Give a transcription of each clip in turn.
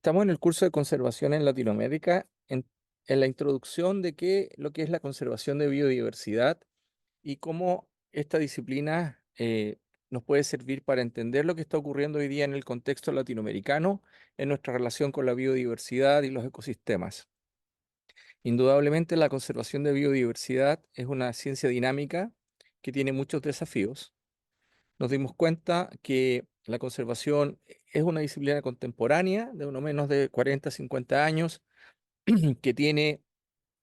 Estamos en el curso de conservación en Latinoamérica, en la introducción de lo que es la conservación de biodiversidad y cómo esta disciplina nos puede servir para entender lo que está ocurriendo hoy día en el contexto latinoamericano, en nuestra relación con la biodiversidad y los ecosistemas. Indudablemente, la conservación de biodiversidad es una ciencia dinámica que tiene muchos desafíos. Nos dimos cuenta que la conservación es una disciplina contemporánea de uno menos de 40, 50 años, que tiene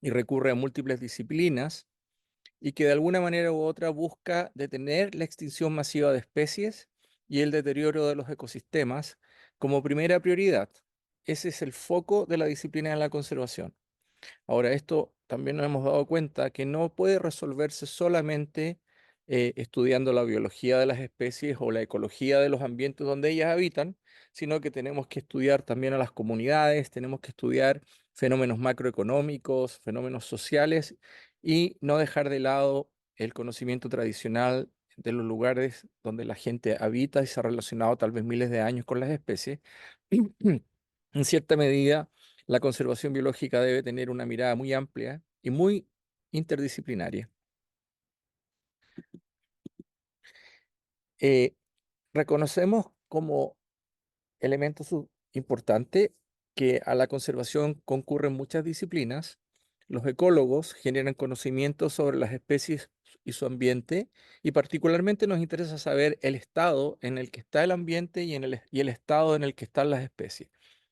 y recurre a múltiples disciplinas y que de alguna manera u otra busca detener la extinción masiva de especies y el deterioro de los ecosistemas como primera prioridad. Ese es el foco de la disciplina de la conservación. Ahora, esto también nos hemos dado cuenta que no puede resolverse solamente estudiando la biología de las especies o la ecología de los ambientes donde ellas habitan, sino que tenemos que estudiar también a las comunidades, tenemos que estudiar fenómenos macroeconómicos, fenómenos sociales y no dejar de lado el conocimiento tradicional de los lugares donde la gente habita y se ha relacionado tal vez miles de años con las especies. En cierta medida, la conservación biológica debe tener una mirada muy amplia y muy interdisciplinaria. Eh, Reconocemos como elemento importante que a la conservación concurren muchas disciplinas. Los ecólogos generan conocimiento sobre las especies y su ambiente, y particularmente nos interesa saber el estado en el que está el ambiente y el estado en el que están las especies.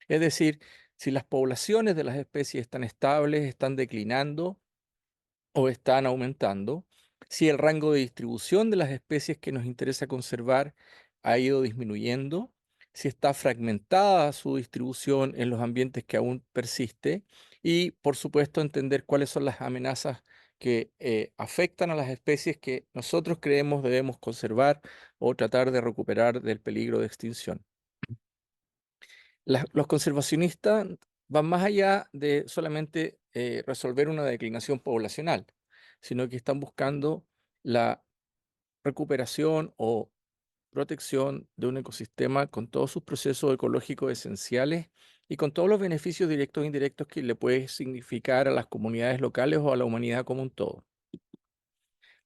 Es decir, si las poblaciones de las especies están estables, están declinando o están aumentando, si el rango de distribución de las especies que nos interesa conservar ha ido disminuyendo, si está fragmentada su distribución en los ambientes que aún persiste y, por supuesto, entender cuáles son las amenazas que afectan a las especies que nosotros creemos debemos conservar o tratar de recuperar del peligro de extinción. Los conservacionistas van más allá de solamente resolver una declinación poblacional, sino que están buscando la recuperación o protección de un ecosistema con todos sus procesos ecológicos esenciales y con todos los beneficios directos e indirectos que le puede significar a las comunidades locales o a la humanidad como un todo.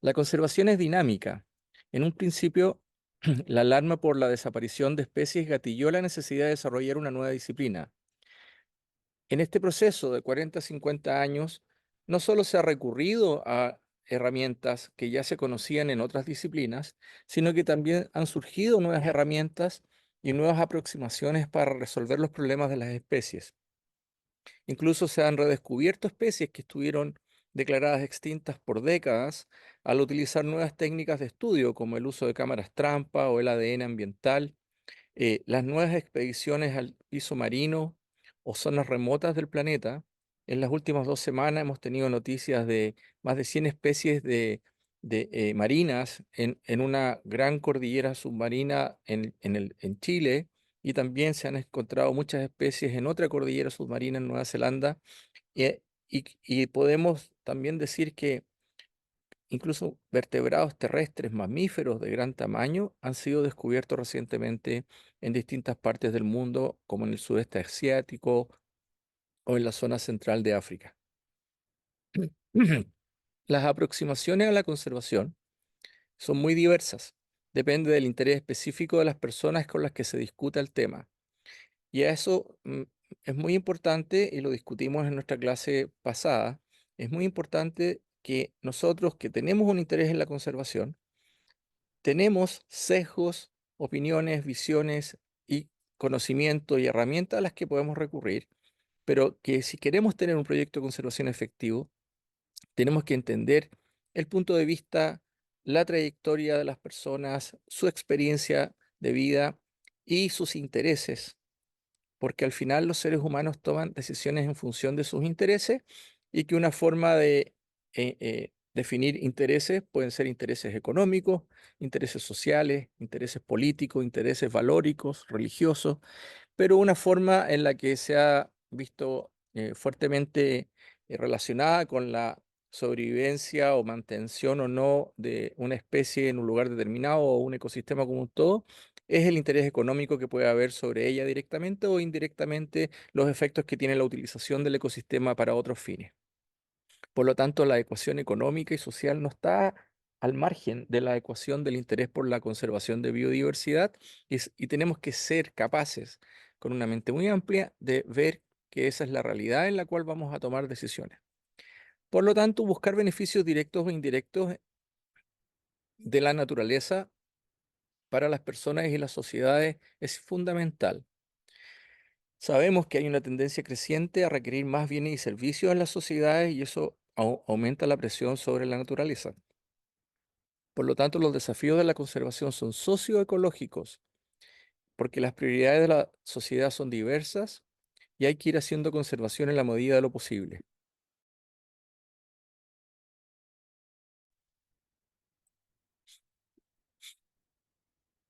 La conservación es dinámica. En un principio, la alarma por la desaparición de especies gatilló la necesidad de desarrollar una nueva disciplina. En este proceso de 40 a 50 años, no solo se ha recurrido a herramientas que ya se conocían en otras disciplinas, sino que también han surgido nuevas herramientas y nuevas aproximaciones para resolver los problemas de las especies. Incluso se han redescubierto especies que estuvieron declaradas extintas por décadas al utilizar nuevas técnicas de estudio, como el uso de cámaras trampa o el ADN ambiental. Las nuevas expediciones al piso marino o zonas remotas del planeta. En las últimas 2 semanas hemos tenido noticias de más de 100 especies de marinas en una gran cordillera submarina en Chile, y también se han encontrado muchas especies en otra cordillera submarina en Nueva Zelanda. Y podemos también decir que incluso vertebrados terrestres, mamíferos de gran tamaño, han sido descubiertos recientemente en distintas partes del mundo, como en el sudeste asiático o en la zona central de África. Las aproximaciones a la conservación son muy diversas. Depende del interés específico de las personas con las que se discuta el tema. Y a eso es muy importante, y lo discutimos en nuestra clase pasada, es muy importante que nosotros que tenemos un interés en la conservación, tenemos sesgos, opiniones, visiones y conocimiento y herramientas a las que podemos recurrir, pero que si queremos tener un proyecto de conservación efectivo, tenemos que entender el punto de vista, la trayectoria de las personas, su experiencia de vida y sus intereses, porque al final los seres humanos toman decisiones en función de sus intereses, y que una forma de definir intereses pueden ser intereses económicos, intereses sociales, intereses políticos, intereses valóricos, religiosos, pero una forma en la que se ha visto fuertemente relacionada con la sobrevivencia o mantención o no de una especie en un lugar determinado o un ecosistema como un todo, es el interés económico que puede haber sobre ella directamente o indirectamente, los efectos que tiene la utilización del ecosistema para otros fines. Por lo tanto, la ecuación económica y social no está al margen de la ecuación del interés por la conservación de biodiversidad y tenemos que ser capaces, con una mente muy amplia, de ver que esa es la realidad en la cual vamos a tomar decisiones. Por lo tanto, buscar beneficios directos o indirectos de la naturaleza para las personas y las sociedades es fundamental. Sabemos que hay una tendencia creciente a requerir más bienes y servicios en las sociedades y eso aumenta la presión sobre la naturaleza. Por lo tanto, los desafíos de la conservación son socioecológicos, porque las prioridades de la sociedad son diversas y hay que ir haciendo conservación en la medida de lo posible.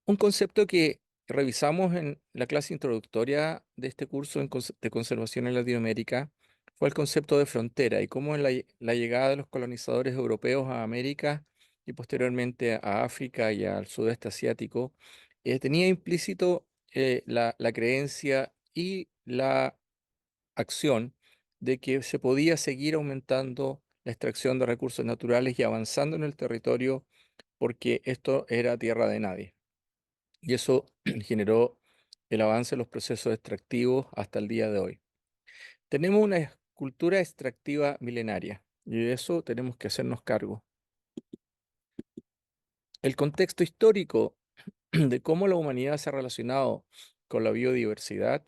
Un concepto que revisamos en la clase introductoria de este curso de conservación en Latinoamérica fue el concepto de frontera y cómo en la llegada de los colonizadores europeos a América y posteriormente a África y al sudeste asiático, tenía implícito la creencia y la acción de que se podía seguir aumentando la extracción de recursos naturales y avanzando en el territorio porque esto era tierra de nadie. Y eso generó el avance de los procesos extractivos hasta el día de hoy. Tenemos una cultura extractiva milenaria y de eso tenemos que hacernos cargo. El contexto histórico de cómo la humanidad se ha relacionado con la biodiversidad,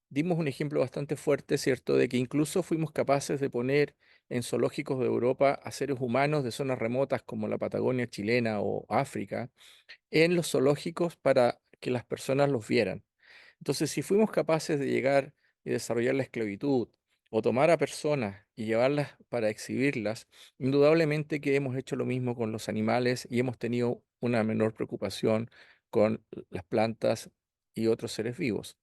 dimos un ejemplo bastante fuerte, ¿cierto?, de que incluso fuimos capaces de poner en zoológicos de Europa a seres humanos de zonas remotas como la Patagonia chilena o África, en los zoológicos para que las personas los vieran. Entonces, si fuimos capaces de llegar y desarrollar la esclavitud o tomar a personas y llevarlas para exhibirlas, indudablemente que hemos hecho lo mismo con los animales y hemos tenido una menor preocupación con las plantas y otros seres vivos.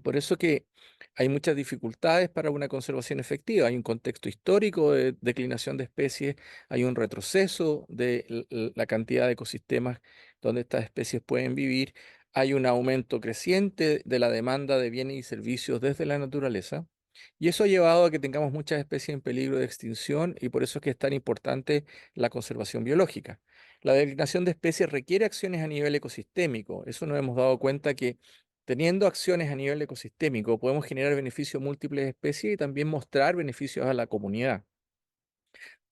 Por eso que hay muchas dificultades para una conservación efectiva. Hay un contexto histórico de declinación de especies, hay un retroceso de la cantidad de ecosistemas donde estas especies pueden vivir, hay un aumento creciente de la demanda de bienes y servicios desde la naturaleza. Y eso ha llevado a que tengamos muchas especies en peligro de extinción y por eso es que es tan importante la conservación biológica. La declinación de especies requiere acciones a nivel ecosistémico. Eso nos hemos dado cuenta que teniendo acciones a nivel ecosistémico, podemos generar beneficios a múltiples especies y también mostrar beneficios a la comunidad.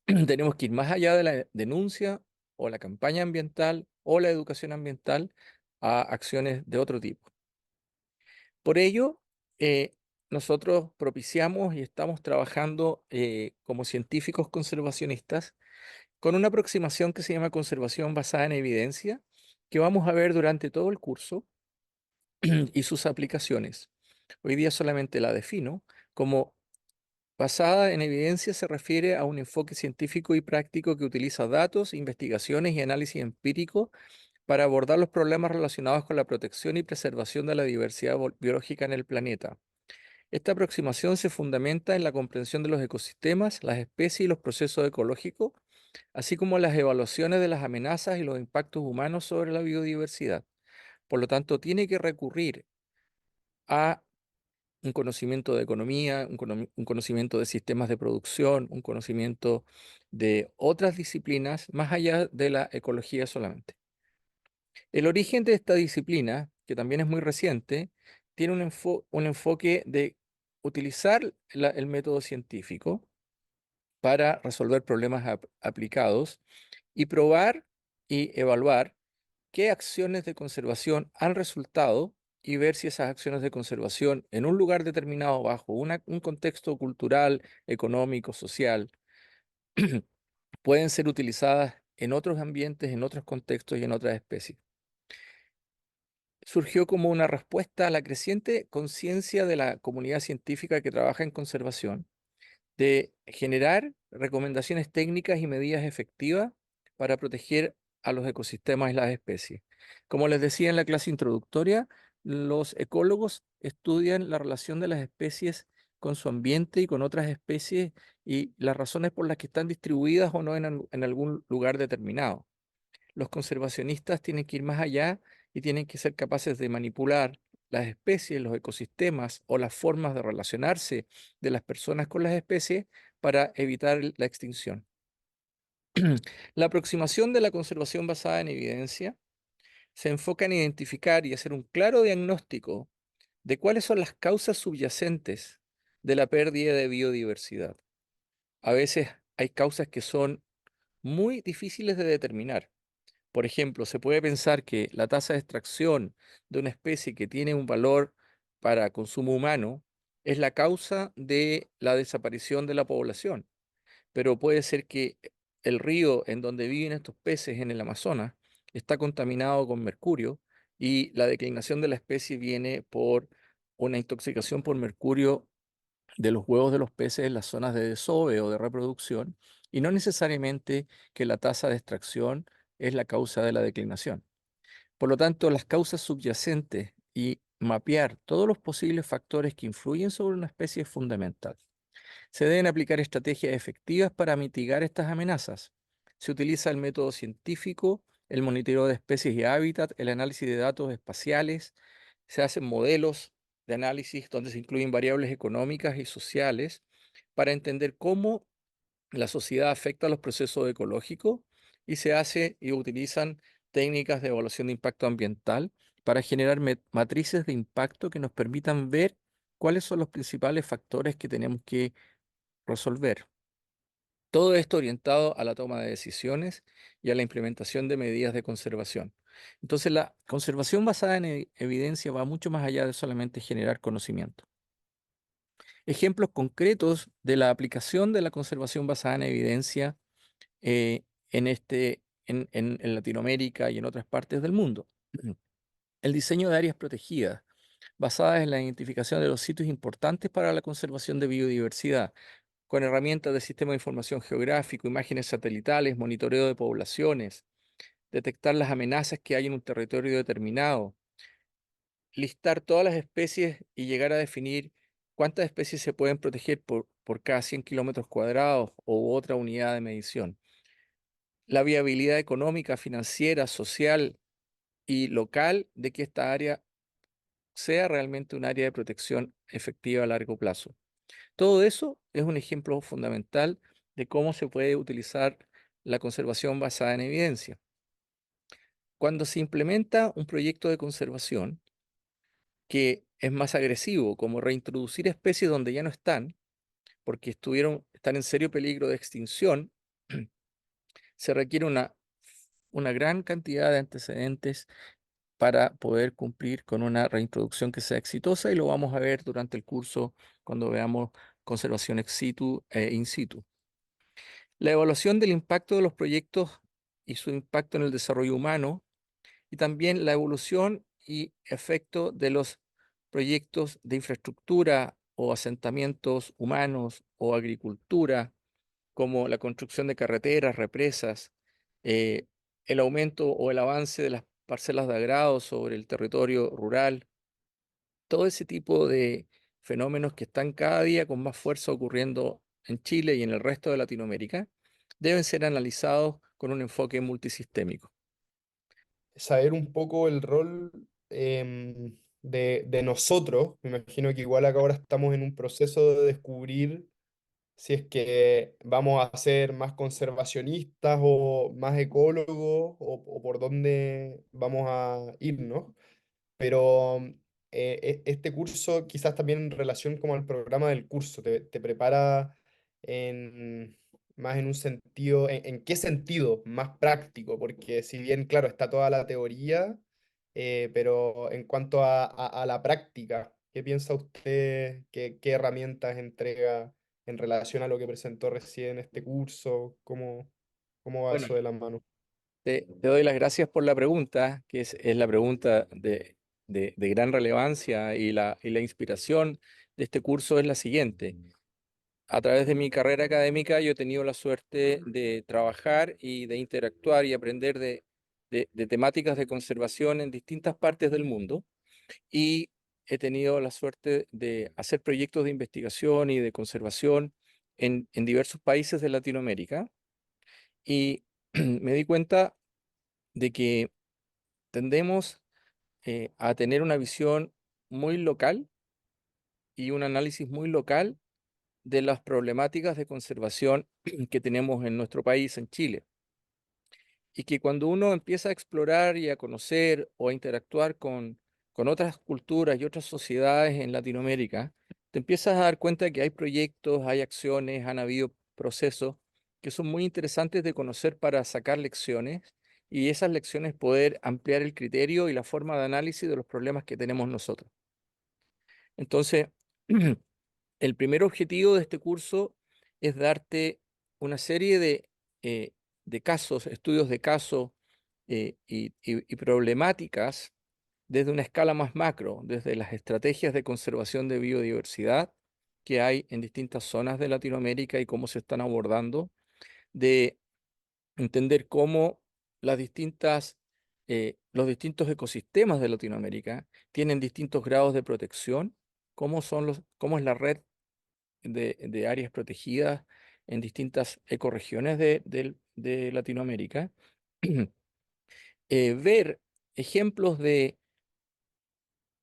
Tenemos que ir más allá de la denuncia o la campaña ambiental o la educación ambiental a acciones de otro tipo. Por ello, nosotros propiciamos y estamos trabajando como científicos conservacionistas con una aproximación que se llama conservación basada en evidencia, que vamos a ver durante todo el curso y sus aplicaciones. Hoy día solamente la defino como basada en evidencia se refiere a un enfoque científico y práctico que utiliza datos, investigaciones y análisis empírico para abordar los problemas relacionados con la protección y preservación de la diversidad biológica en el planeta. Esta aproximación se fundamenta en la comprensión de los ecosistemas, las especies y los procesos ecológicos, así como las evaluaciones de las amenazas y los impactos humanos sobre la biodiversidad. Por lo tanto, tiene que recurrir a un conocimiento de economía, un conocimiento de sistemas de producción, un conocimiento de otras disciplinas más allá de la ecología solamente. El origen de esta disciplina, que también es muy reciente, tiene un enfoque de utilizar el método científico para resolver problemas aplicados y probar y evaluar qué acciones de conservación han resultado y ver si esas acciones de conservación en un lugar determinado, bajo un contexto cultural, económico, social, pueden ser utilizadas en otros ambientes, en otros contextos y en otras especies. Surgió como una respuesta a la creciente conciencia de la comunidad científica que trabaja en conservación de generar recomendaciones técnicas y medidas efectivas para proteger a los ecosistemas y las especies. Como les decía en la clase introductoria, los ecólogos estudian la relación de las especies con su ambiente y con otras especies y las razones por las que están distribuidas o no en algún lugar determinado. Los conservacionistas tienen que ir más allá y tienen que ser capaces de manipular las especies, los ecosistemas o las formas de relacionarse de las personas con las especies para evitar la extinción. La aproximación de la conservación basada en evidencia se enfoca en identificar y hacer un claro diagnóstico de cuáles son las causas subyacentes de la pérdida de biodiversidad. A veces hay causas que son muy difíciles de determinar. Por ejemplo, se puede pensar que la tasa de extracción de una especie que tiene un valor para consumo humano es la causa de la desaparición de la población, pero puede ser que el río en donde viven estos peces en el Amazonas está contaminado con mercurio y la declinación de la especie viene por una intoxicación por mercurio de los huevos de los peces en las zonas de desove o de reproducción, y no necesariamente que la tasa de extracción es la causa de la declinación. Por lo tanto, las causas subyacentes y mapear todos los posibles factores que influyen sobre una especie es fundamental. Se deben aplicar estrategias efectivas para mitigar estas amenazas. Se utiliza el método científico, el monitoreo de especies y hábitat, el análisis de datos espaciales, se hacen modelos de análisis donde se incluyen variables económicas y sociales para entender cómo la sociedad afecta a los procesos ecológicos, y se hace y utilizan técnicas de evaluación de impacto ambiental para generar matrices de impacto que nos permitan ver cuáles son los principales factores que tenemos que resolver. Todo esto orientado a la toma de decisiones y a la implementación de medidas de conservación. Entonces, la conservación basada en evidencia va mucho más allá de solamente generar conocimiento. Ejemplos concretos de la aplicación de la conservación basada en evidencia en Latinoamérica y en otras partes del mundo. El diseño de áreas protegidas, basadas en la identificación de los sitios importantes para la conservación de biodiversidad, con herramientas de sistema de información geográfico, imágenes satelitales, monitoreo de poblaciones, detectar las amenazas que hay en un territorio determinado, listar todas las especies y llegar a definir cuántas especies se pueden proteger por cada 100 kilómetros cuadrados u otra unidad de medición. La viabilidad económica, financiera, social y local de que esta área sea realmente un área de protección efectiva a largo plazo. Todo eso es un ejemplo fundamental de cómo se puede utilizar la conservación basada en evidencia. Cuando se implementa un proyecto de conservación que es más agresivo, como reintroducir especies donde ya no están, porque están en serio peligro de extinción, se requiere una gran cantidad de antecedentes para poder cumplir con una reintroducción que sea exitosa, y lo vamos a ver durante el curso cuando veamos conservación ex situ e in situ. La evaluación del impacto de los proyectos y su impacto en el desarrollo humano, y también la evolución y efecto de los proyectos de infraestructura o asentamientos humanos o agricultura, como la construcción de carreteras, represas, eh, el aumento o el avance de las parcelas de agrado sobre el territorio rural, todo ese tipo de fenómenos que están cada día con más fuerza ocurriendo en Chile y en el resto de Latinoamérica, deben ser analizados con un enfoque multisistémico. Saber un poco el rol de nosotros. Me imagino que igual acá ahora estamos en un proceso de descubrir si es que vamos a ser más conservacionistas o más ecólogos o por dónde vamos a irnos. Pero este curso quizás también en relación como al programa del curso, te prepara en, más en un sentido, en qué sentido? Más práctico, porque si bien, claro, está toda la teoría, pero en cuanto a la práctica, ¿qué piensa usted? ¿Qué herramientas entrega en relación a lo que presentó recién este curso? ¿Cómo va Bueno, eso de la mano? te doy las gracias por la pregunta, que es la pregunta de gran relevancia, y la inspiración de este curso es la siguiente. A través de mi carrera académica yo he tenido la suerte de trabajar y de interactuar y aprender de temáticas de conservación en distintas partes del mundo, y he tenido la suerte de hacer proyectos de investigación y de conservación en diversos países de Latinoamérica, y me di cuenta de que tendemos a tener una visión muy local y un análisis muy local de las problemáticas de conservación que tenemos en nuestro país, en Chile. Y que cuando uno empieza a explorar y a conocer o a interactuar con otras culturas y otras sociedades en Latinoamérica, te empiezas a dar cuenta de que hay proyectos, hay acciones, han habido procesos que son muy interesantes de conocer para sacar lecciones y esas lecciones poder ampliar el criterio y la forma de análisis de los problemas que tenemos nosotros. Entonces, el primer objetivo de este curso es darte una serie eh, de casos, estudios de casos y problemáticas desde una escala más macro, desde las estrategias de conservación de biodiversidad que hay en distintas zonas de Latinoamérica y cómo se están abordando, de entender cómo los distintos ecosistemas de Latinoamérica tienen distintos grados de protección, cómo es la red de áreas protegidas en distintas ecorregiones de Latinoamérica, ver ejemplos de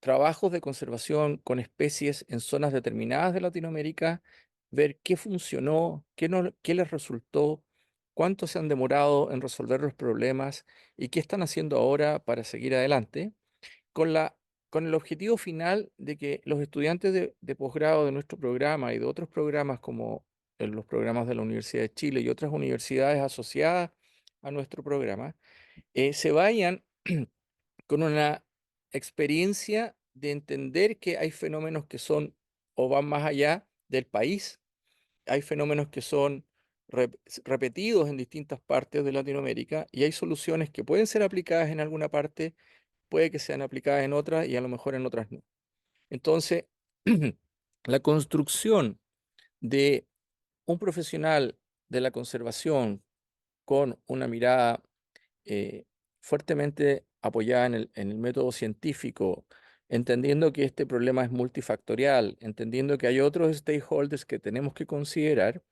trabajos de conservación con especies en zonas determinadas de Latinoamérica, ver qué funcionó, qué no, qué les resultó, cuánto se han demorado en resolver los problemas y qué están haciendo ahora para seguir adelante, con con el objetivo final de que los estudiantes de posgrado de nuestro programa y de otros programas como los programas de la Universidad de Chile y otras universidades asociadas a nuestro programa, se vayan con una experiencia de entender que hay fenómenos que son o van más allá del país, hay fenómenos que son repetidos en distintas partes de Latinoamérica y hay soluciones que pueden ser aplicadas en alguna parte, puede que sean aplicadas en otras y a lo mejor en otras no. Entonces, la construcción de un profesional de la conservación con una mirada eh, fuertemente apoyada en el método científico, entendiendo que este problema es multifactorial, entendiendo que hay otros stakeholders que tenemos que considerar,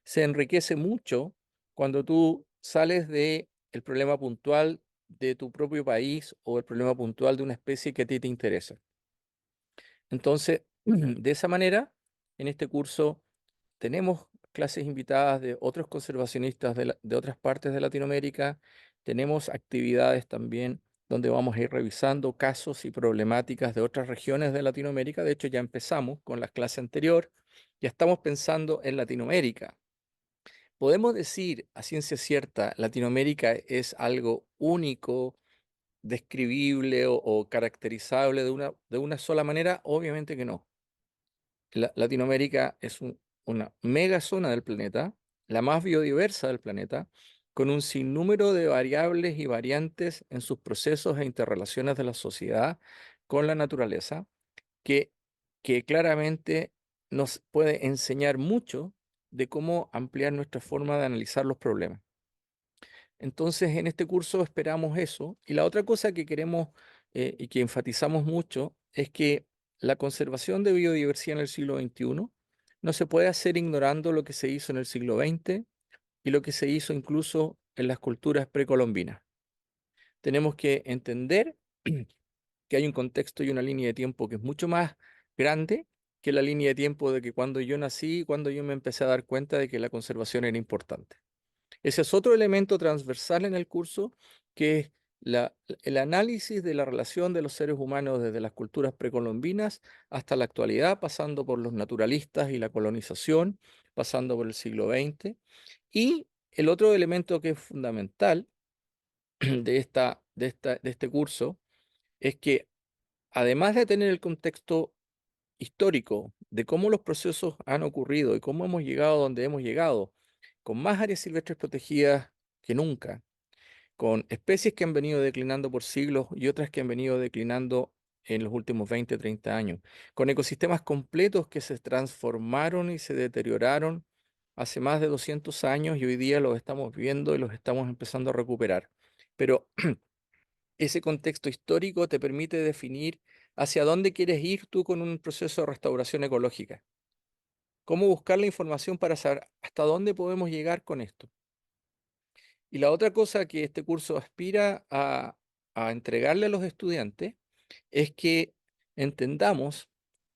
se enriquece mucho cuando tú sales de el problema puntual de tu propio país o el problema puntual de una especie que a ti te interesa. Entonces, de esa manera, en este curso tenemos clases invitadas de otros conservacionistas de otras partes de Latinoamérica. Tenemos actividades también donde vamos a ir revisando casos y problemáticas de otras regiones de Latinoamérica. De hecho, ya empezamos con la clase anterior. Ya estamos pensando en Latinoamérica. Podemos decir a ciencia cierta, Latinoamérica es algo único, describible o caracterizable de una sola manera. Obviamente que no. Latinoamérica es una mega zona del planeta, la más biodiversa del planeta, con un sinnúmero de variables y variantes en sus procesos e interrelaciones de la sociedad con la naturaleza, que, que claramente nos puede enseñar mucho de cómo ampliar nuestra forma de analizar los problemas. Entonces, en este curso esperamos eso. Y la otra cosa que queremos y que enfatizamos mucho es que la conservación de biodiversidad en el siglo XXI no se puede hacer ignorando lo que se hizo en el siglo XX y lo que se hizo incluso en las culturas precolombinas. Tenemos que entender que hay un contexto y una línea de tiempo que es mucho más grande que la línea de tiempo de que cuando yo nací, cuando yo me empecé a dar cuenta de que la conservación era importante. Ese es otro elemento transversal en el curso, que es el análisis de la relación de los seres humanos desde las culturas precolombinas hasta la actualidad, pasando por los naturalistas y la colonización, pasando por el siglo XX. Y el otro elemento que es fundamental de este curso es que además de tener el contexto histórico de cómo los procesos han ocurrido y cómo hemos llegado a donde hemos llegado, con más áreas silvestres protegidas que nunca, con especies que han venido declinando por siglos y otras que han venido declinando en los últimos 20, 30 años, con ecosistemas completos que se transformaron y se deterioraron hace más de 200 años y hoy día los estamos viendo y los estamos empezando a recuperar. Pero ese contexto histórico te permite definir hacia dónde quieres ir tú con un proceso de restauración ecológica. Cómo buscar la información para saber hasta dónde podemos llegar con esto. Y la otra cosa que este curso aspira a entregarle a los estudiantes es que entendamos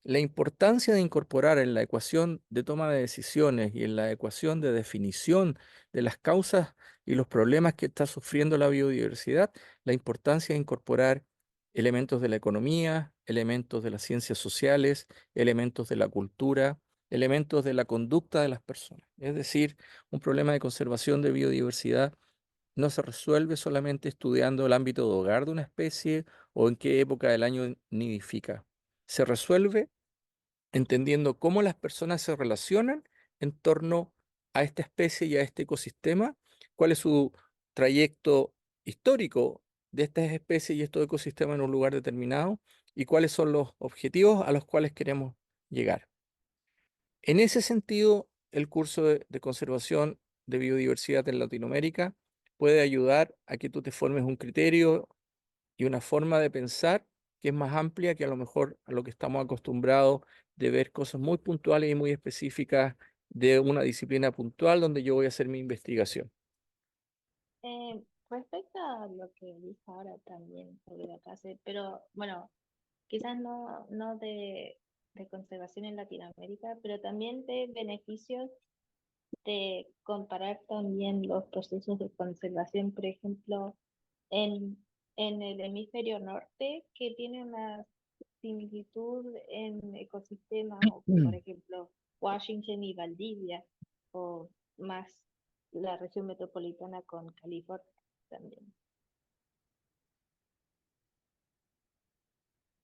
la importancia de incorporar en la ecuación de toma de decisiones y en la ecuación de definición de las causas y los problemas que está sufriendo la biodiversidad, la importancia de incorporar elementos de la economía, elementos de las ciencias sociales, elementos de la cultura, elementos de la conducta de las personas. Es decir, un problema de conservación de biodiversidad no se resuelve solamente estudiando el ámbito de hogar de una especie o en qué época del año nidifica. Se resuelve entendiendo cómo las personas se relacionan en torno a esta especie y a este ecosistema, cuál es su trayecto histórico de estas especies y estos ecosistemas en un lugar determinado y cuáles son los objetivos a los cuales queremos llegar. En ese sentido, el curso de conservación de biodiversidad en Latinoamérica puede ayudar a que tú te formes un criterio y una forma de pensar que es más amplia que a lo mejor a lo que estamos acostumbrados de ver cosas muy puntuales y muy específicas de una disciplina puntual donde yo voy a hacer mi investigación. Respecto a lo que dijo ahora también sobre la clase, pero bueno, quizás no de conservación en Latinoamérica, pero también de beneficios de comparar también los procesos de conservación, por ejemplo, en, en el hemisferio norte, que tiene una similitud en ecosistemas, o por ejemplo, Washington y Valdivia, o más la región metropolitana con California también.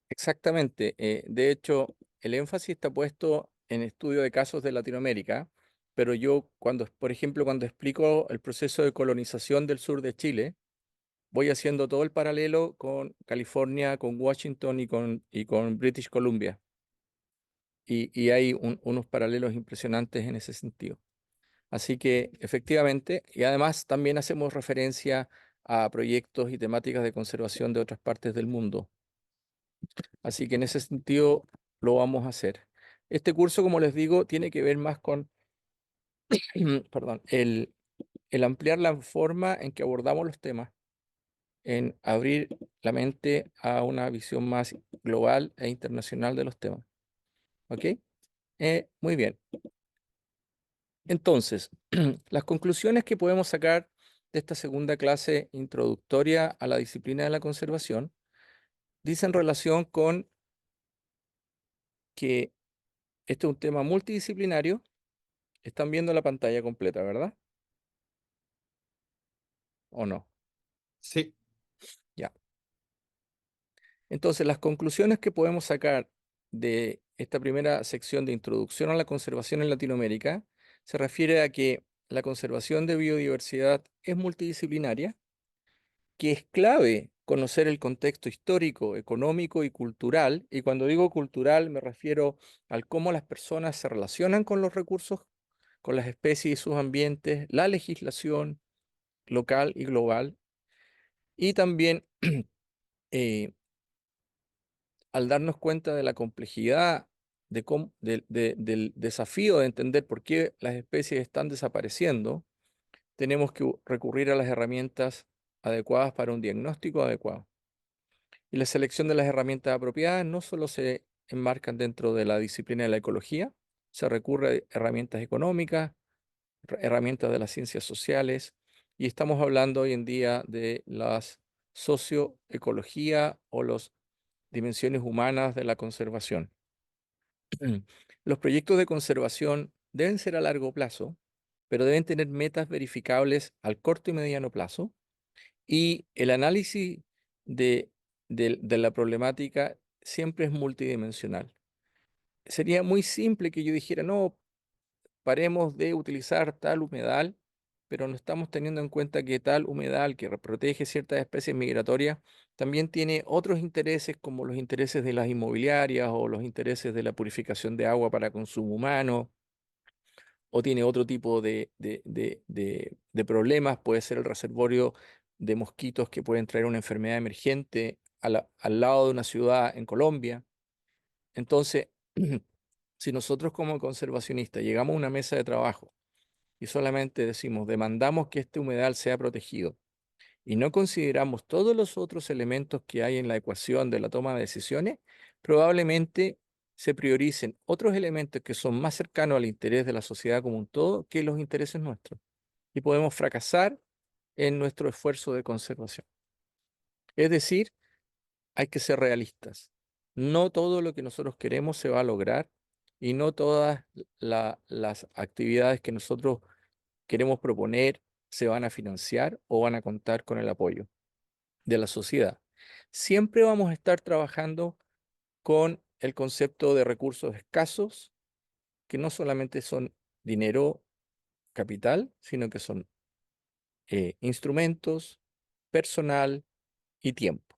Exactamente. De hecho, el énfasis está puesto en estudio de casos de Latinoamérica, pero yo cuando, por ejemplo, cuando explico el proceso de colonización del sur de Chile, voy haciendo todo el paralelo con California, con Washington y con British Columbia. Y hay unos paralelos impresionantes en ese sentido. Así que efectivamente, y además también hacemos referencia a proyectos y temáticas de conservación de otras partes del mundo. Así que en ese sentido lo vamos a hacer. Este curso, como les digo, tiene que ver más con, perdón, el ampliar la forma en que abordamos los temas, en abrir la mente a una visión más global e internacional de los temas. ¿Ok? Muy bien. Entonces, las conclusiones que podemos sacar de esta segunda clase introductoria a la disciplina de la conservación dicen relación con que este es un tema multidisciplinario. Están viendo la pantalla completa, ¿verdad? ¿O no? Sí. Ya. Entonces, las conclusiones que podemos sacar de esta primera sección de introducción a la conservación en Latinoamérica se refiere a que la conservación de biodiversidad es multidisciplinaria, que es clave conocer el contexto histórico, económico y cultural. Y cuando digo cultural me refiero al cómo las personas se relacionan con los recursos, con las especies y sus ambientes, la legislación local y global. Y también eh, al darnos cuenta de la complejidad del desafío de entender por qué las especies están desapareciendo, tenemos que recurrir a las herramientas adecuadas para un diagnóstico adecuado. Y la selección de las herramientas apropiadas no solo se enmarcan dentro de la disciplina de la ecología, se recurre a herramientas económicas, herramientas de las ciencias sociales, y estamos hablando hoy en día de las socioecología o las dimensiones humanas de la conservación. Los proyectos de conservación deben ser a largo plazo, pero deben tener metas verificables al corto y mediano plazo, y el análisis de, de la problemática siempre es multidimensional. Sería muy simple que yo dijera, no, paremos de utilizar tal humedal, pero no estamos teniendo en cuenta que tal humedal que protege ciertas especies migratorias también tiene otros intereses como los intereses de las inmobiliarias o los intereses de la purificación de agua para consumo humano, o tiene otro tipo de problemas, puede ser el reservorio de mosquitos que pueden traer una enfermedad emergente al lado de una ciudad en Colombia. Entonces, si nosotros como conservacionistas llegamos a una mesa de trabajo y solamente decimos, demandamos que este humedal sea protegido y no consideramos todos los otros elementos que hay en la ecuación de la toma de decisiones, probablemente se prioricen otros elementos que son más cercanos al interés de la sociedad como un todo que los intereses nuestros. Y podemos fracasar en nuestro esfuerzo de conservación. Es decir, hay que ser realistas. No todo lo que nosotros queremos se va a lograr y no todas las actividades que nosotros queremos proponer se van a financiar o van a contar con el apoyo de la sociedad. Siempre vamos a estar trabajando con el concepto de recursos escasos, que no solamente son dinero, capital, sino que son instrumentos, personal y tiempo.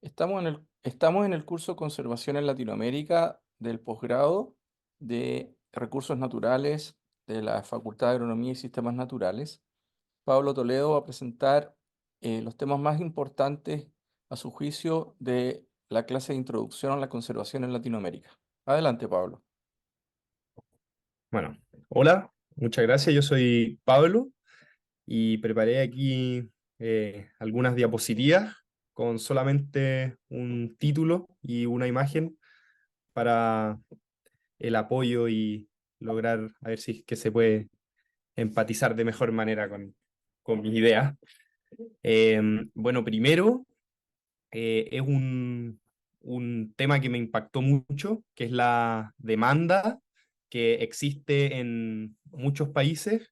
Estamos en el curso Conservación en Latinoamérica del posgrado de Recursos Naturales de la Facultad de Agronomía y Sistemas Naturales. Pablo Toledo va a presentar los temas más importantes, a su juicio, de la clase de Introducción a la Conservación en Latinoamérica. Adelante, Pablo. Bueno, hola, muchas gracias. Yo soy Pablo y preparé aquí algunas diapositivas con solamente un título y una imagen para el apoyo y lograr a ver si es que se puede empatizar de mejor manera con mis ideas. Bueno, primero es un tema que me impactó mucho, que es la demanda que existe en muchos países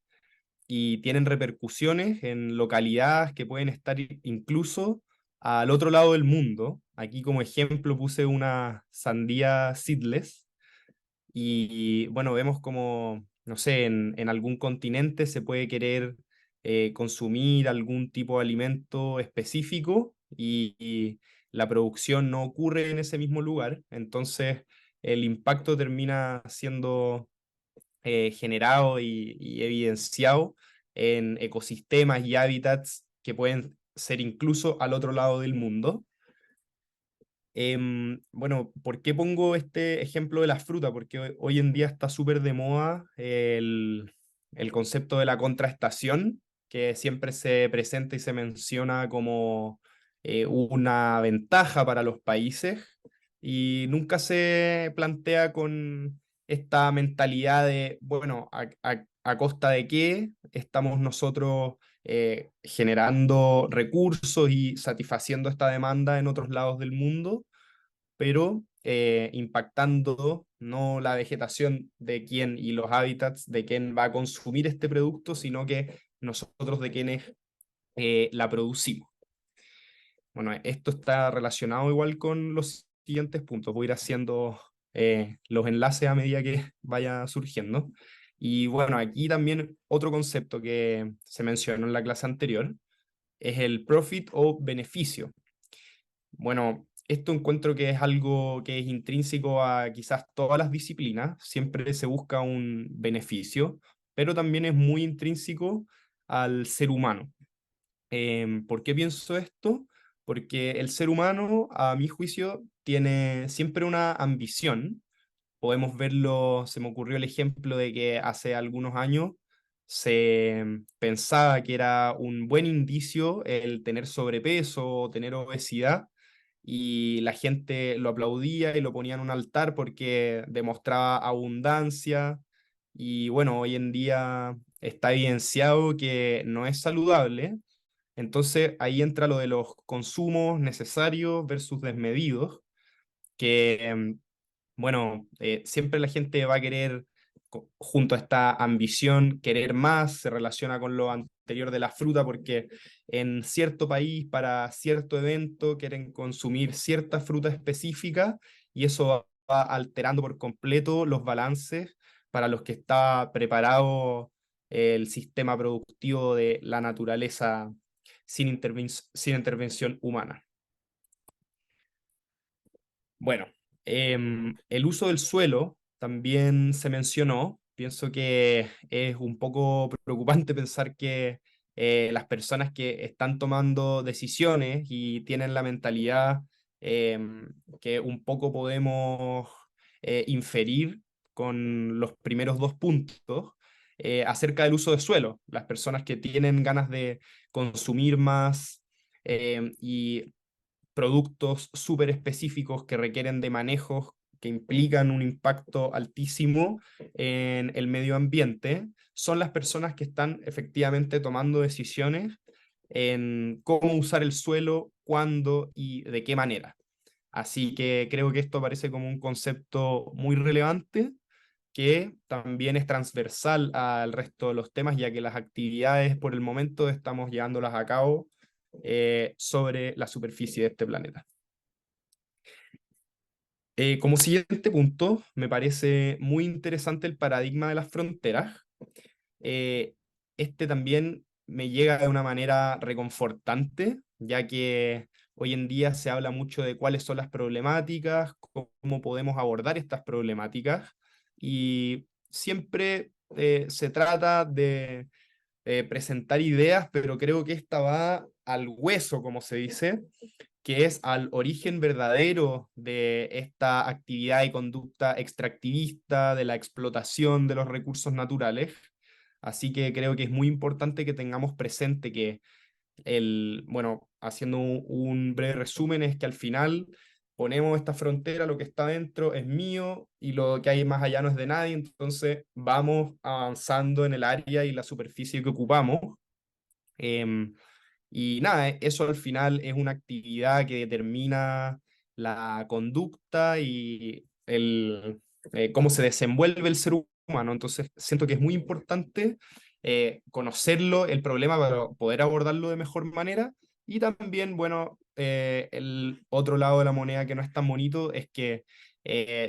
y tienen repercusiones en localidades que pueden estar incluso al otro lado del mundo. Aquí como ejemplo puse una sandía seedless y bueno, vemos como, no sé, en algún continente se puede querer consumir algún tipo de alimento específico y la producción no ocurre en ese mismo lugar, entonces el impacto termina siendo generado y evidenciado en ecosistemas y hábitats que pueden ser incluso al otro lado del mundo. Bueno, ¿por qué pongo este ejemplo de la fruta? Porque hoy en día está súper de moda el concepto de la contraestación, que siempre se presenta y se menciona como una ventaja para los países y nunca se plantea con esta mentalidad de, bueno, ¿a costa de qué estamos nosotros generando recursos y satisfaciendo esta demanda en otros lados del mundo, pero impactando no la vegetación de quién y los hábitats de quién va a consumir este producto, sino que nosotros de quienes la producimos? Bueno, esto está relacionado igual con los siguientes puntos. Voy a ir haciendo los enlaces a medida que vaya surgiendo. Y bueno, aquí también otro concepto que se mencionó en la clase anterior es el profit o beneficio. Bueno, esto encuentro que es algo que es intrínseco a quizás todas las disciplinas, siempre se busca un beneficio, pero también es muy intrínseco al ser humano. ¿Por qué pienso esto? Porque el ser humano, a mi juicio, tiene siempre una ambición. Podemos verlo, se me ocurrió el ejemplo de que hace algunos años se pensaba que era un buen indicio el tener sobrepeso o tener obesidad y la gente lo aplaudía y lo ponía en un altar porque demostraba abundancia y bueno, hoy en día está evidenciado que no es saludable. Entonces ahí entra lo de los consumos necesarios versus desmedidos, que bueno, siempre la gente va a querer, junto a esta ambición, querer más, se relaciona con lo anterior de la fruta, porque en cierto país, para cierto evento, quieren consumir cierta fruta específica y eso va alterando por completo los balances para los que está preparado el sistema productivo de la naturaleza sin intervención humana. Bueno, el uso del suelo también se mencionó. Pienso que es un poco preocupante pensar que las personas que están tomando decisiones y tienen la mentalidad que un poco podemos inferir con los primeros dos puntos, acerca del uso de suelo. Las personas que tienen ganas de consumir más y productos súper específicos que requieren de manejos que implican un impacto altísimo en el medio ambiente, son las personas que están efectivamente tomando decisiones en cómo usar el suelo, cuándo y de qué manera. Así que creo que esto parece como un concepto muy relevante que también es transversal al resto de los temas, ya que las actividades por el momento estamos llevándolas a cabo sobre la superficie de este planeta. Como siguiente punto, me parece muy interesante el paradigma de las fronteras. Eh, este también me llega de una manera reconfortante, ya que hoy en día se habla mucho de cuáles son las problemáticas, cómo podemos abordar estas problemáticas, y siempre se trata de presentar ideas, pero creo que esta va al hueso, como se dice, que es al origen verdadero de esta actividad y conducta extractivista, de la explotación de los recursos naturales. Así que creo que es muy importante que tengamos presente que bueno, haciendo un breve resumen, es que al final ponemos esta frontera, lo que está dentro es mío y lo que hay más allá no es de nadie, entonces vamos avanzando en el área y la superficie que ocupamos. Em, y nada, eso al final es una actividad que determina la conducta y cómo se desenvuelve el ser humano. Entonces, siento que es muy importante conocerlo, el problema, para poder abordarlo de mejor manera. Y también, bueno, el otro lado de la moneda que no es tan bonito es que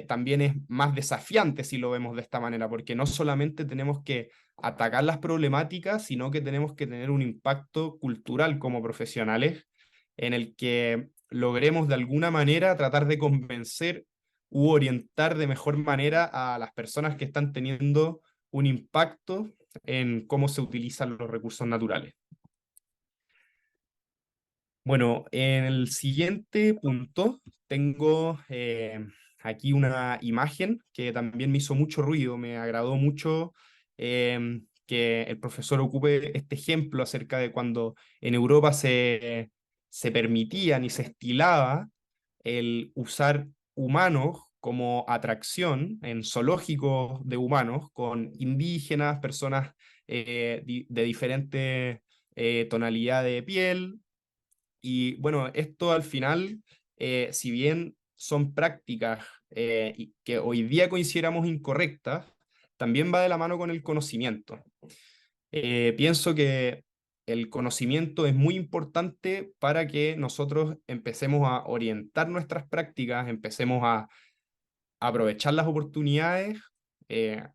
también es más desafiante si lo vemos de esta manera, porque no solamente tenemos que atacar las problemáticas, sino que tenemos que tener un impacto cultural como profesionales en el que logremos de alguna manera tratar de convencer u orientar de mejor manera a las personas que están teniendo un impacto en cómo se utilizan los recursos naturales. Bueno, en el siguiente punto tengo aquí una imagen que también me hizo mucho ruido, me agradó mucho que el profesor ocupe este ejemplo acerca de cuando en Europa se permitían y se estilaba el usar humanos como atracción en zoológicos de humanos con indígenas, personas de diferente tonalidad de piel. Y bueno, esto al final, si bien son prácticas y que hoy día consideramos incorrectas, también va de la mano con el conocimiento. Pienso que el conocimiento es muy importante para que nosotros empecemos a orientar nuestras prácticas, empecemos a aprovechar las oportunidades,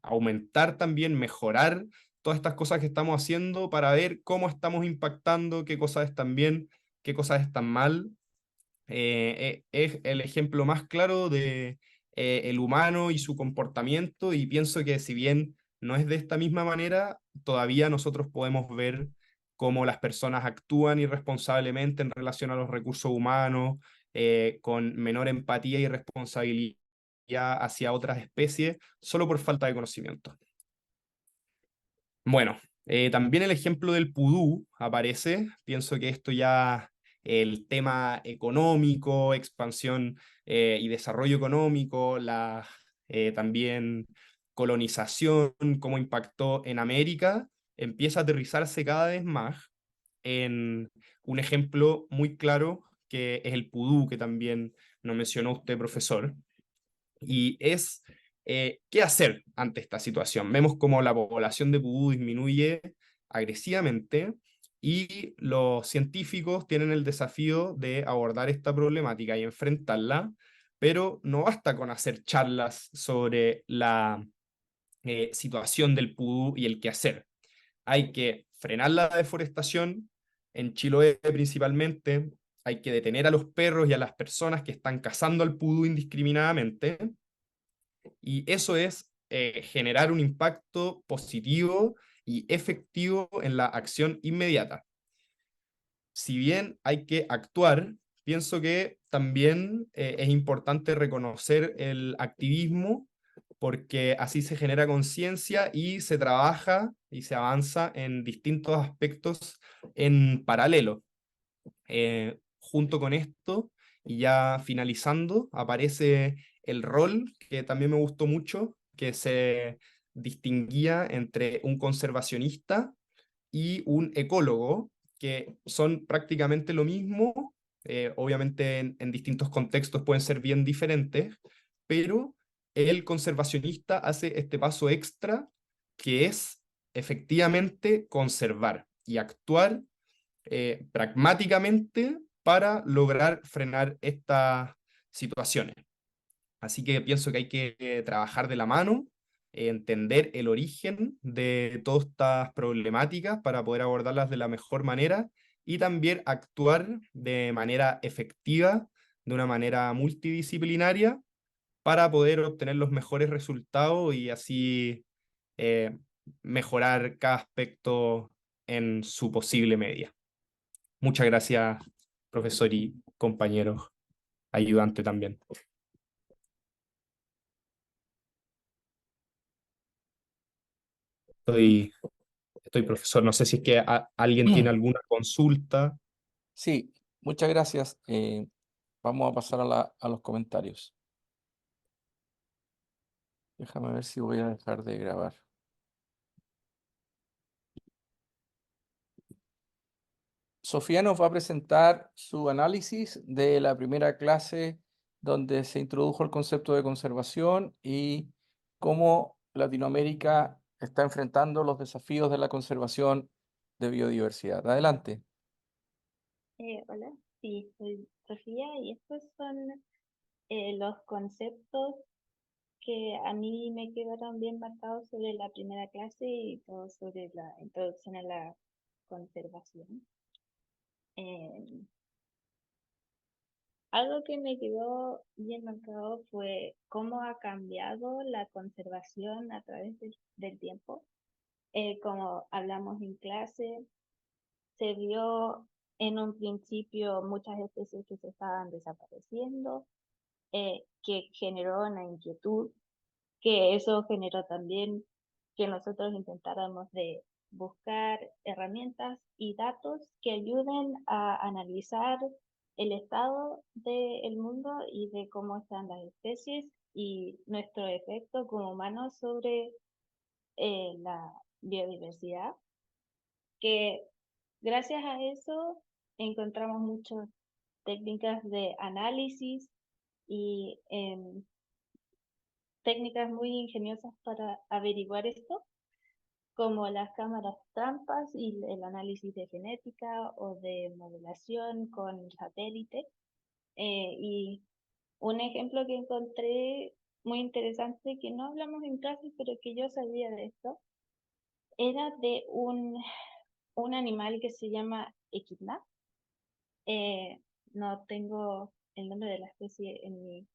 aumentar también, mejorar todas estas cosas que estamos haciendo para ver cómo estamos impactando, qué cosas están bien, qué cosas están mal. Es el ejemplo más claro de el humano y su comportamiento, y pienso que si bien no es de esta misma manera, todavía nosotros podemos ver cómo las personas actúan irresponsablemente en relación a los recursos humanos, con menor empatía y responsabilidad hacia otras especies, solo por falta de conocimiento. Bueno, también el ejemplo del pudú aparece. Pienso que esto ya, el tema económico, expansión y desarrollo económico, la también colonización, cómo impactó en América, empieza a aterrizarse cada vez más en un ejemplo muy claro que es el pudú, que también nos mencionó usted, profesor, y es qué hacer ante esta situación. Vemos como la población de pudú disminuye agresivamente y los científicos tienen el desafío de abordar esta problemática y enfrentarla, pero no basta con hacer charlas sobre la situación del pudú y el qué hacer. Hay que frenar la deforestación, en Chiloé principalmente, hay que detener a los perros y a las personas que están cazando al pudú indiscriminadamente, y eso es generar un impacto positivo y efectivo en la acción inmediata. Si bien hay que actuar, pienso que también es importante reconocer el activismo porque así se genera conciencia y se trabaja y se avanza en distintos aspectos en paralelo. Junto con esto, y ya finalizando, aparece el rol, que también me gustó mucho, que se distinguía entre un conservacionista y un ecólogo, que son prácticamente lo mismo, obviamente en distintos contextos pueden ser bien diferentes, pero el conservacionista hace este paso extra que es efectivamente conservar y actuar pragmáticamente para lograr frenar estas situaciones. Así que pienso que hay que trabajar de la mano, entender el origen de todas estas problemáticas para poder abordarlas de la mejor manera y también actuar de manera efectiva, de una manera multidisciplinaria, para poder obtener los mejores resultados y así eh, mejorar cada aspecto en su posible medida. Muchas gracias, profesor y compañeros, ayudante también. Estoy, estoy profesor. No sé si es que alguien tiene alguna consulta. Sí, muchas gracias. Vamos a pasar a los comentarios. Déjame ver si voy a dejar de grabar. Sofía nos va a presentar su análisis de la primera clase donde se introdujo el concepto de conservación y cómo Latinoamérica está enfrentando los desafíos de la conservación de biodiversidad. Adelante. Hola, sí, soy Sofía y estos son los conceptos que a mí me quedaron bien marcados sobre la primera clase y todo sobre la introducción a la conservación. Eh, Algo que me quedó bien marcado fue cómo ha cambiado la conservación a través del tiempo. Como hablamos en clase, se vio en un principio muchas especies que se estaban desapareciendo, que generó una inquietud, que eso generó también que nosotros intentáramos de buscar herramientas y datos que ayuden a analizar el estado del mundo y de cómo están las especies y nuestro efecto como humanos sobre la biodiversidad, que gracias a eso encontramos muchas técnicas de análisis y técnicas muy ingeniosas para averiguar esto, como las cámaras trampas y el análisis de genética o de modelación con satélite. Y un ejemplo que encontré muy interesante, que no hablamos en clase, pero que yo sabía de esto, era de un animal que se llama equidna. No tengo el nombre de la especie en mi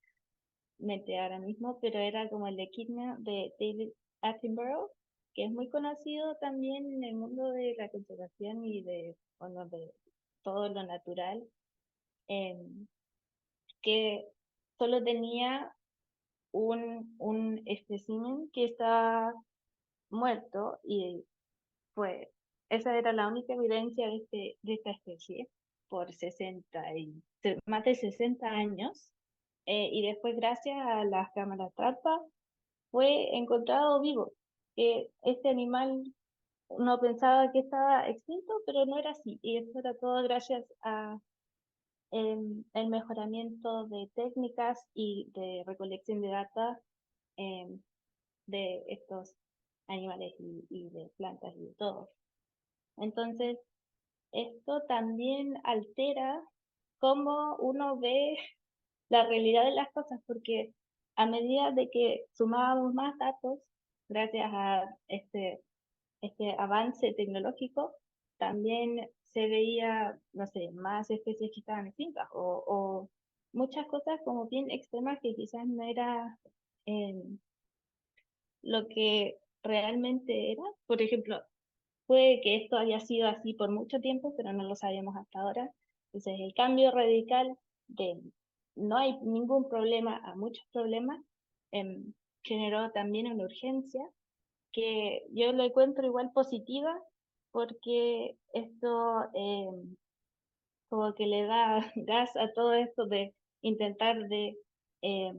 mente ahora mismo, pero era como el equidna de David Attenborough, que es muy conocido también en el mundo de la conservación y de, bueno, de todo lo natural, em, que solo tenía un espécimen que está muerto y pues esa era la única evidencia de esta especie por más de 60 años. Y después, gracias a las cámaras trampa, fue encontrado vivo. Este animal uno pensaba que estaba extinto, pero no era así. Y esto era todo gracias a el mejoramiento de técnicas y de recolección de datos em, de estos animales y de plantas y de todo. Entonces, esto también altera cómo uno ve la realidad de las cosas, porque a medida de que sumábamos más datos, gracias a este avance tecnológico, también se veía, no sé, más especies que estaban extintas o muchas cosas como bien extremas que quizás no era lo que realmente era. Por ejemplo, puede que esto haya sido así por mucho tiempo, pero no lo sabíamos hasta ahora. Entonces, el cambio radical de no hay ningún problema a muchos problemas, em, generó también una urgencia que yo lo encuentro igual positiva porque esto como que le da gas a todo esto de intentar de eh,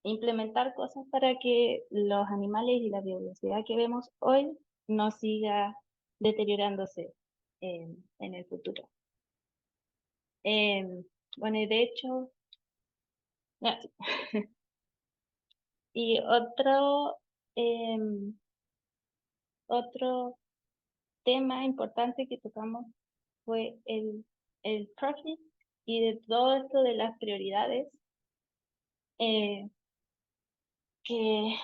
implementar cosas para que los animales y la biodiversidad que vemos hoy no siga deteriorándose en el futuro. Bueno, y de hecho, ah, y em, otro tema importante que tocamos fue el profit y de todo esto de las prioridades eh, que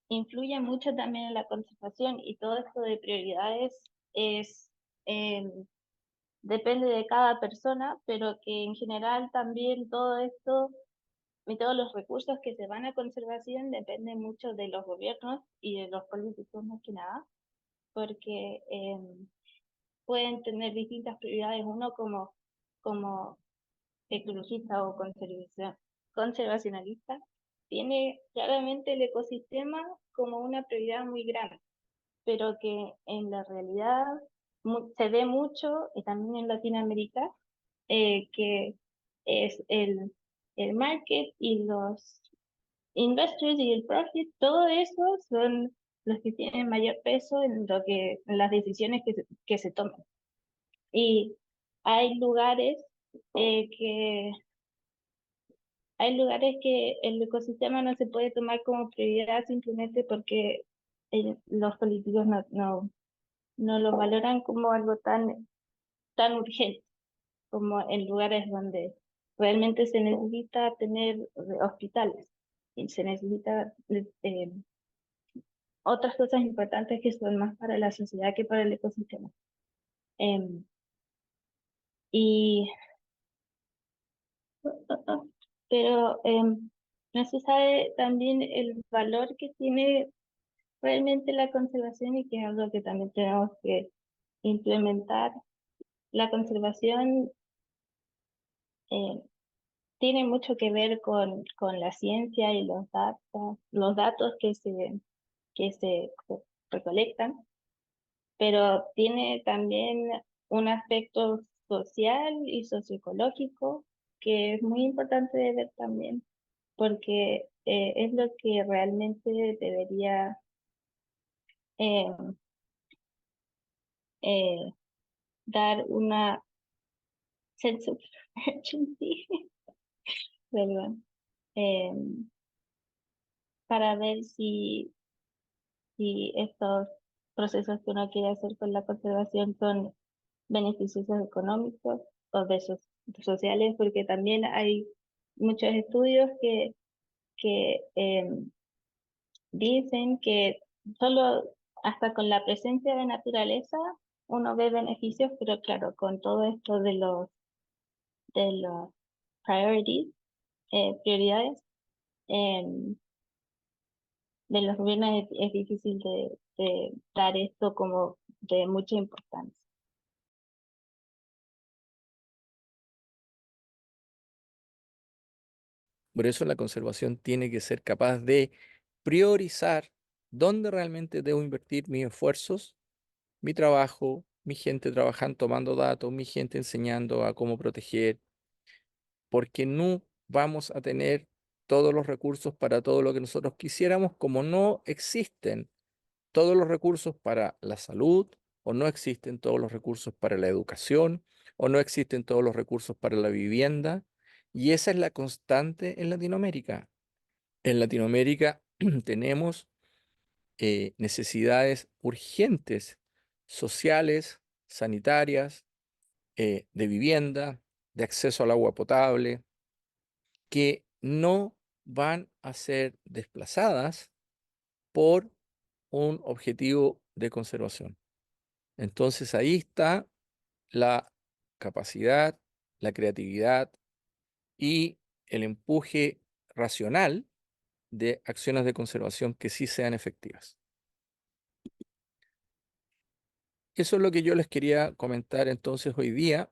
influye mucho también en la conservación y todo esto de prioridades es em, depende de cada persona, pero que en general también todo esto y todos los recursos que se van a conservación dependen mucho de los gobiernos y de los políticos más que nada, porque pueden tener distintas prioridades, uno como ecologista o conservacionalista, tiene claramente el ecosistema como una prioridad muy grande, pero que en la realidad se ve mucho, y también en Latinoamérica, que es el market y los investors y el profit, todo eso son los que tienen mayor peso en en las decisiones que se toman. Y hay lugares que hay lugares que el ecosistema no se puede tomar como prioridad simplemente porque los políticos no lo valoran como algo tan urgente como en lugares donde realmente se necesita tener hospitales y se necesita otras cosas importantes que son más para la sociedad que para el ecosistema. Em, y, pero no se sabe también el valor que tiene realmente la conservación y que es algo que también tenemos que implementar. La conservación eh, tiene mucho que ver con la ciencia y los datos que se recolectan, pero tiene también un aspecto social y socioecológico que es muy importante de ver también, porque es lo que realmente debería eh, eh, dar una sense of urgency, perdón, eh, para ver si estos procesos que uno quiere hacer con la conservación son beneficiosos económicos o sociales, porque también hay muchos estudios que dicen que solo hasta con la presencia de naturaleza uno ve beneficios, pero claro, con todo esto de los priorities, prioridades, em, de los gobiernos es difícil de dar esto como de mucha importancia. Por eso la conservación tiene que ser capaz de priorizar dónde realmente debo invertir mis esfuerzos, mi trabajo, mi gente trabajando, tomando datos, mi gente enseñando a cómo proteger, porque no vamos a tener todos los recursos para todo lo que nosotros quisiéramos, como no existen todos los recursos para la salud, o no existen todos los recursos para la educación, o no existen todos los recursos para la vivienda. Y esa es la constante en Latinoamérica. En Latinoamérica tenemos necesidades urgentes, sociales, sanitarias, de vivienda, de acceso al agua potable, que no van a ser desplazadas por un objetivo de conservación. Entonces ahí está la capacidad, la creatividad y el empuje racional de acciones de conservación que sí sean efectivas. Eso es lo que yo les quería comentar entonces hoy día.